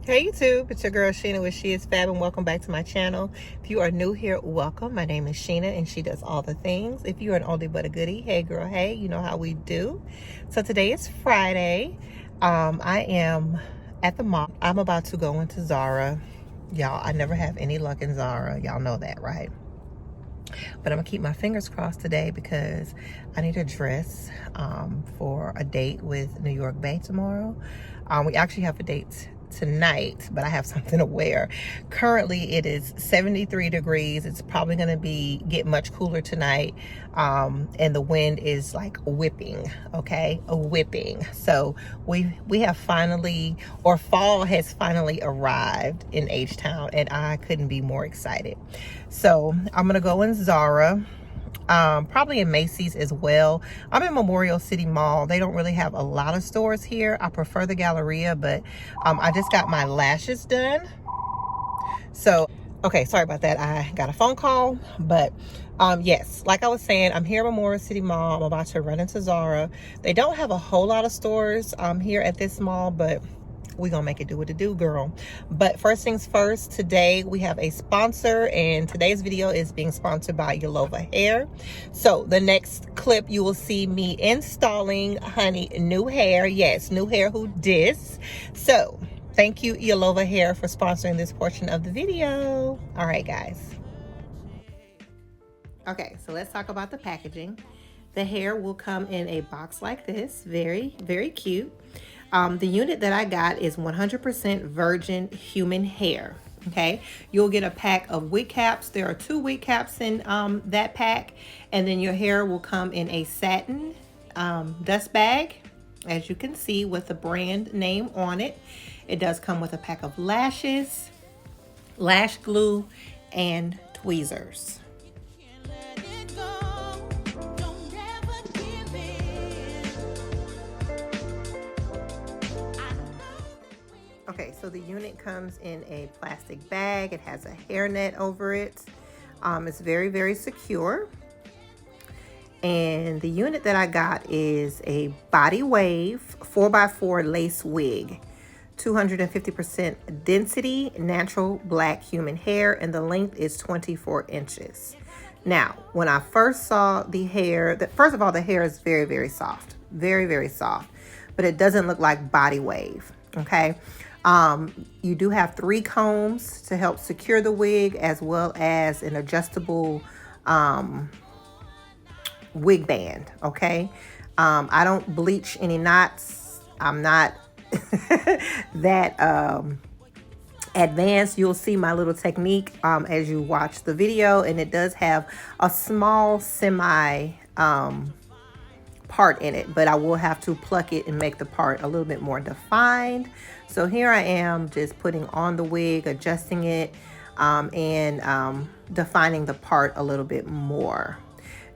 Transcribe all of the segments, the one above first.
Hey YouTube, it's your girl Sheena with She Is Fab and welcome back to my channel. If you are new here, welcome. My name is Sheena and she does all the things. If you're an oldie but a goodie, hey girl, hey, you know how we do. So today is Friday. I am at the mall. I'm about to go into Zara. Y'all, I never have any luck in Zara. Y'all know that, right? But I'm gonna keep my fingers crossed today because I need a dress for a date with New York Bay tomorrow. We actually have a date tonight, but I have something to wear. Currently it is 73 degrees. It's probably going to get much cooler tonight, and the wind is like whipping. Okay, a whipping. So we have finally, or fall has finally arrived in H-Town, and I couldn't be more excited. So I'm gonna go in Zara, probably in Macy's as well. I'm in Memorial City Mall. They don't really have a lot of stores here. I prefer the Galleria, but I just got my lashes done. So, okay, sorry about that. I got a phone call, but yes, like I was saying, I'm here at Memorial City Mall. I'm about to run into Zara. They don't have a whole lot of stores here at this mall, but we're gonna make it do what it do, girl. But first things first, today we have a sponsor, and today's video is being sponsored by Yolova Hair. So the next clip you will see me installing honey new hair. Yes, new hair who dis. So thank you Yolova Hair for sponsoring this portion of the video. All right guys, okay, so let's talk about the packaging. The hair will come in a box like this. Very, very cute. The unit that I got is 100% virgin human hair. Okay, you'll get a pack of wig caps. There are 2 wig caps in that pack, and then your hair will come in a satin dust bag, as you can see, with the brand name on it. It does come with a pack of lashes, lash glue, and tweezers. Okay, so the unit comes in a plastic bag. It has a hairnet over it. It's very, very secure. And the unit that I got is a body wave 4x4 lace wig. 250% density, natural black human hair, and the length is 24 inches. Now, when I first saw the hair, first of all, the hair is very, very soft. Very, very soft. But it doesn't look like body wave, okay? You do have 3 combs to help secure the wig, as well as an adjustable wig band, okay? I don't bleach any knots. I'm not that advanced. You'll see my little technique as you watch the video, and it does have a small semi part in it, but I will have to pluck it and make the part a little bit more defined. So here I am just putting on the wig, adjusting it, and defining the part a little bit more.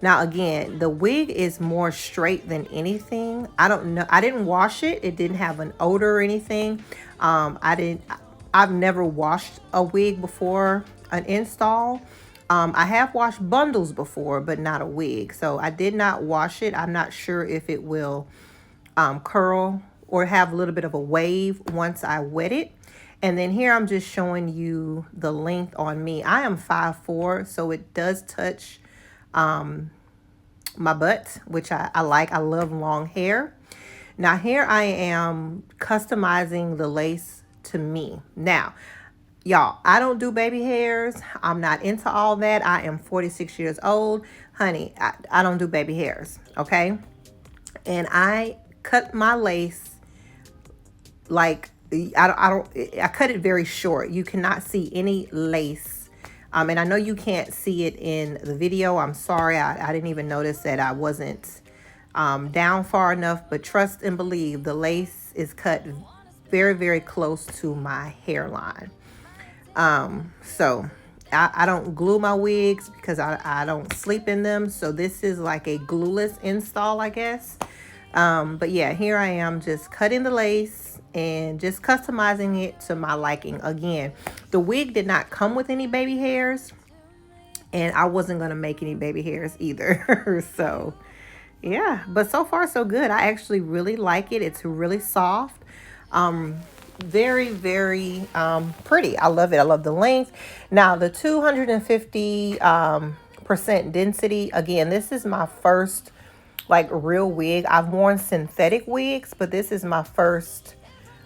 Now again, the wig is more straight than anything. I don't know, I didn't wash it. It didn't have an odor or anything. I've never washed a wig before an install. I have washed bundles before, but not a wig. So I did not wash it. I'm not sure if it will curl or have a little bit of a wave once I wet it. And then here I'm just showing you the length on me. I am 5'4", so it does touch my butt, which I like. I love long hair. Now here I am customizing the lace to me. Now, y'all, I don't do baby hairs. I'm not into all that. I am 46 years old. Honey, I don't do baby hairs, okay? And I cut my lace like, I cut it very short. You cannot see any lace. And I know you can't see it in the video. I'm sorry. I didn't even notice that I wasn't down far enough. But trust and believe, the lace is cut very, very close to my hairline. So I don't glue my wigs because I don't sleep in them. So this is like a glueless install, I guess. But yeah, here I am just cutting the lace and just customizing it to my liking. Again, the wig did not come with any baby hairs, and I wasn't going to make any baby hairs either. So yeah, but so far so good. I actually really like it. It's really soft. very, very pretty. I love it. I love the length. Now the 250 percent density. Again, this is my first like real wig. I've worn synthetic wigs, but this is my first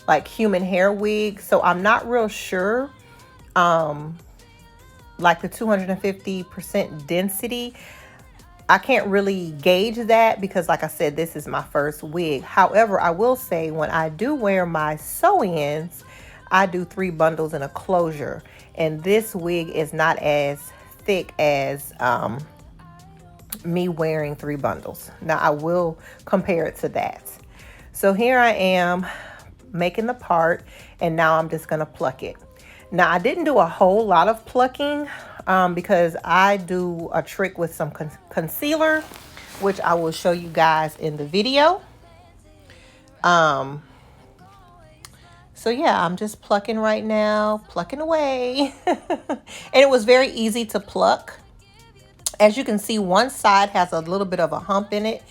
like human hair wig. So I'm not real sure like the 250% density. I can't really gauge that because like I said, this is my first wig. However, I will say when I do wear my sew-ins, I do 3 bundles in a closure. And this wig is not as thick as me wearing 3 bundles. Now I will compare it to that. So here I am making the part, and now I'm just gonna pluck it. Now I didn't do a whole lot of plucking because I do a trick with some concealer, which I will show you guys in the video. So yeah, I'm just plucking right now, plucking away. And it was very easy to pluck. As you can see, one side has a little bit of a hump in it.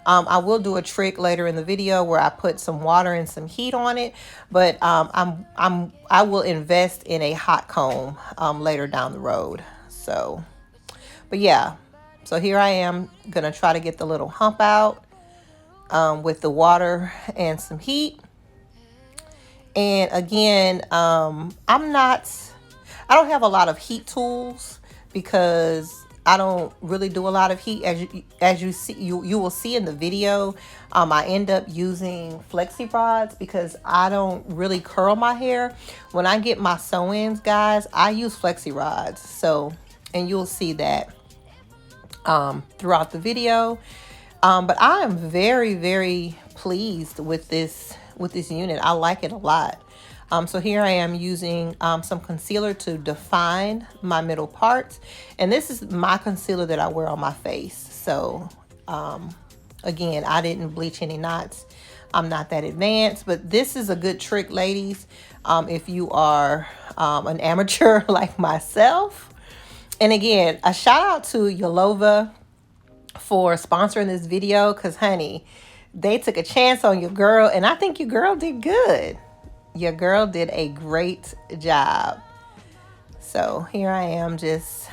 I will do a trick later in the video where I put some water and some heat on it, but I will invest in a hot comb later down the road. So, but yeah, so here I am gonna try to get the little hump out with the water and some heat. And again, I don't have a lot of heat tools because I don't really do a lot of heat. As you see, you will see in the video, I end up using flexi rods because I don't really curl my hair. When I get my sew-ins, guys, I use flexi rods. So, and you'll see that throughout the video. But I am very, very pleased with this unit. I like it a lot. So here I am using some concealer to define my middle parts. And this is my concealer that I wear on my face. So again, I didn't bleach any knots. I'm not that advanced, but this is a good trick, ladies, if you are an amateur like myself. And again, a shout out to Yolova for sponsoring this video because, honey, they took a chance on your girl, and I think your girl did good. Your girl did a great job. So here I am just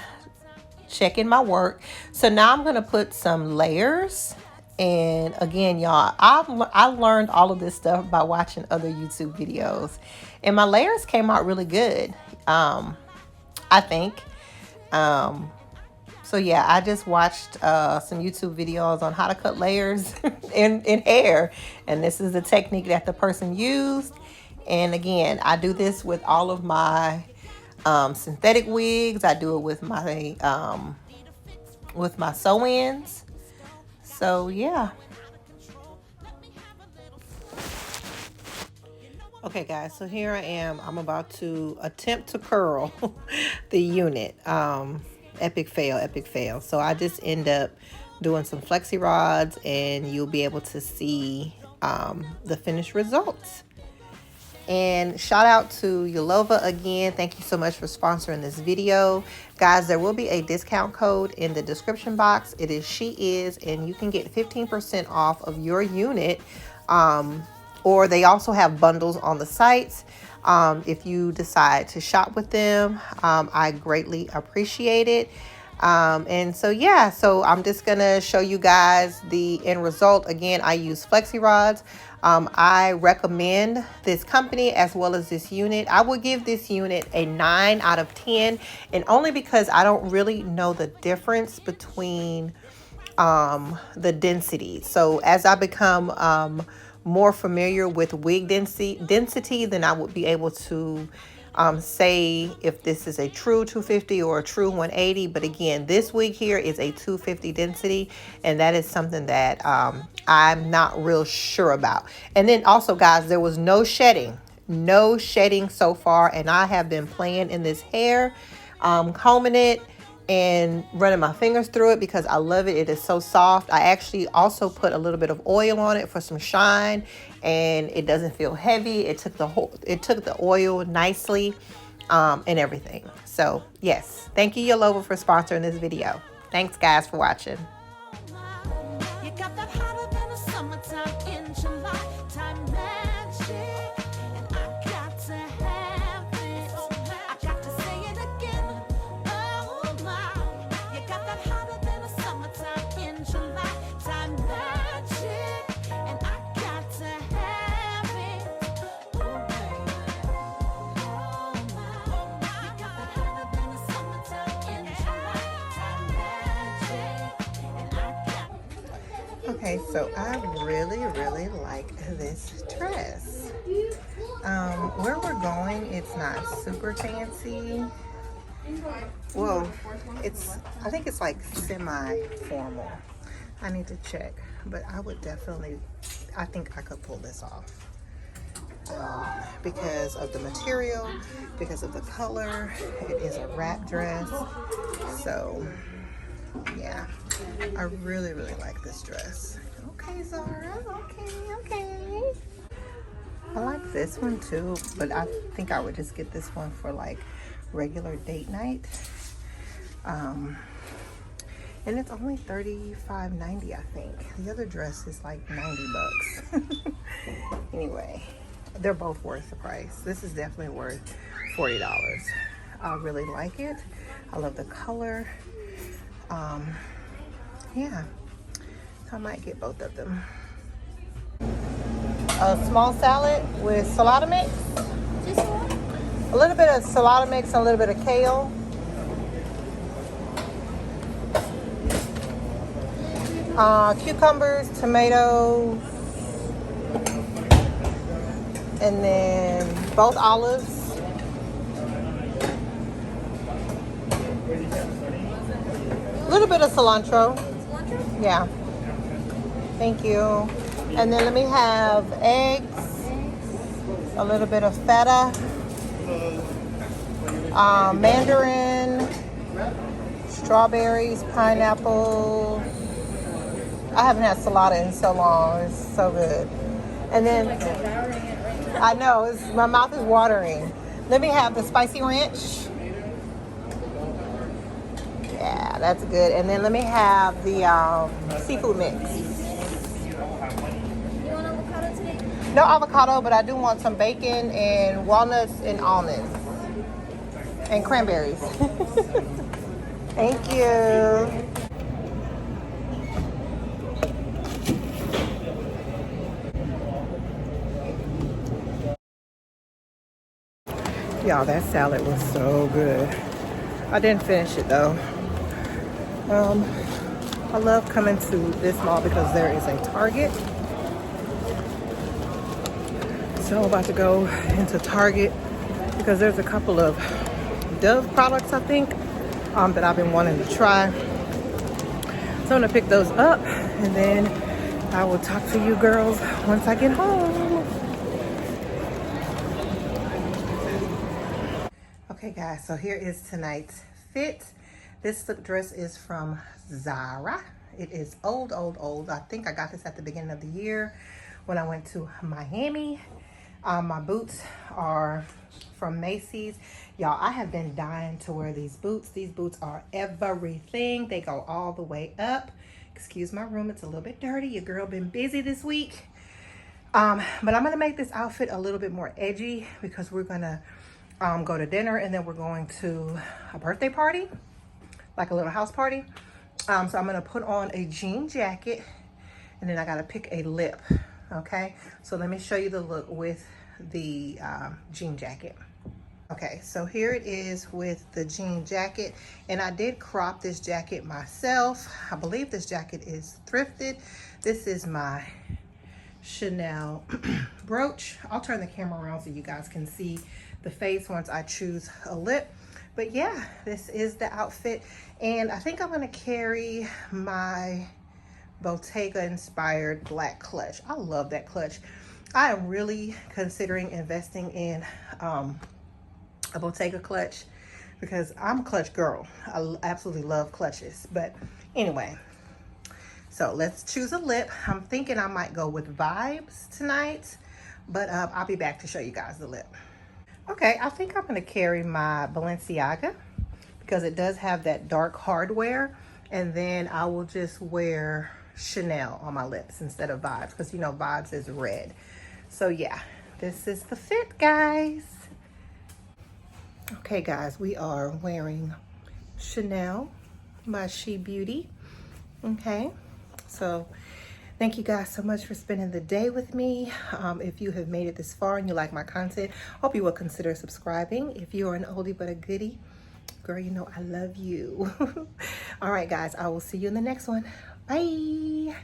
checking my work. So now I'm going to put some layers. And again, y'all, I learned all of this stuff by watching other YouTube videos. And my layers came out really good, I think. So yeah, I just watched some YouTube videos on how to cut layers in hair. And this is the technique that the person used. And again, I do this with all of my synthetic wigs. I do it with my sew-ins. So yeah. Okay guys, so here I am. I'm about to attempt to curl the unit. Epic fail. So I just end up doing some flexi rods, and you'll be able to see the finished results. And shout out to Yolova again. Thank you so much for sponsoring this video. Guys, there will be a discount code in the description box. It is She Is, and you can get 15% off of your unit. Or they also have bundles on the sites. If you decide to shop with them, I greatly appreciate it. And so yeah, so I'm just gonna show you guys the end result. Again, I use flexi rods. I recommend this company as well as this unit. I would give this unit a 9 out of 10, and only because I don't really know the difference between the density. So as I become more familiar with wig density, then I would be able to say if this is a true 250 or a true 180. But again, this wig here is a 250 density, and that is something that I'm not real sure about. And then also, guys, there was no shedding so far, and I have been playing in this hair, combing it and running my fingers through it because I love it. It is so soft. I actually also put a little bit of oil on it for some shine, and it doesn't feel heavy. It took the oil nicely, and everything. So yes, thank you, Yolova, for sponsoring this video. Thanks guys for watching. Okay, so I really, really like this dress. Where we're going, it's not super fancy. Well, I think it's like semi-formal. I need to check, but I think I could pull this off. Because of the material, because of the color. It is a wrap dress. So, yeah, I really, really like this dress. Okay, Zara. Okay. I like this one too, but I think I would just get this one for like regular date night. And it's only $35.90, I think. The other dress is like 90 bucks. Anyway, they're both worth the price. This is definitely worth $40. I really like it. I love the color. Yeah, so I might get both of them. A small salad with salad mix. Just one? A little bit of salad mix and a little bit of kale. Cucumbers, tomatoes, and then both olives. A little bit of cilantro. Cilantro? Yeah. Thank you. And then let me have eggs, a little bit of feta, mandarin, strawberries, pineapples. I haven't had salada in so long. It's so good. And then, I know, my mouth is watering. Let me have the spicy ranch. Yeah, that's good. And then let me have the seafood mix. You want avocado today? No avocado, but I do want some bacon and walnuts and almonds. And cranberries. Thank you. Y'all, that salad was so good. I didn't finish it though. I love coming to this mall because there is a Target. So I'm about to go into Target because there's a couple of Dove products, I think, that I've been wanting to try. So I'm gonna pick those up and then I will talk to you girls once I get home. Okay guys, so here is tonight's fit. This slip dress is from Zara. It is old. I think I got this at the beginning of the year when I went to Miami. My boots are from Macy's. Y'all, I have been dying to wear these boots. These boots are everything. They go all the way up. Excuse my room, it's a little bit dirty. Your girl been busy this week. But I'm gonna make this outfit a little bit more edgy because we're gonna go to dinner and then we're going to a birthday party, like a little house party. So I'm gonna put on a jean jacket and then I gotta pick a lip, okay? So let me show you the look with the jean jacket. Okay, so here it is with the jean jacket, and I did crop this jacket myself. I believe this jacket is thrifted. This is my Chanel brooch. I'll turn the camera around so you guys can see the face once I choose a lip. But yeah, this is the outfit, and I think I'm gonna carry my Bottega inspired black clutch. I love that clutch. I am really considering investing in a Bottega clutch because I'm a clutch girl. I absolutely love clutches. But anyway, so let's choose a lip. I'm thinking I might go with Vibes tonight, but I'll be back to show you guys the lip. Okay, I think I'm gonna carry my Balenciaga because it does have that dark hardware, and then I will just wear Chanel on my lips instead of Vibes because you know Vibes is red. So yeah, this is the fit, guys. Okay guys, we are wearing Chanel by She Beauty. Okay, so thank you guys so much for spending the day with me. If you have made it this far and you like my content, hope you will consider subscribing. If you are an oldie but a goodie, girl, you know I love you. All right guys, I will see you in the next one. Bye.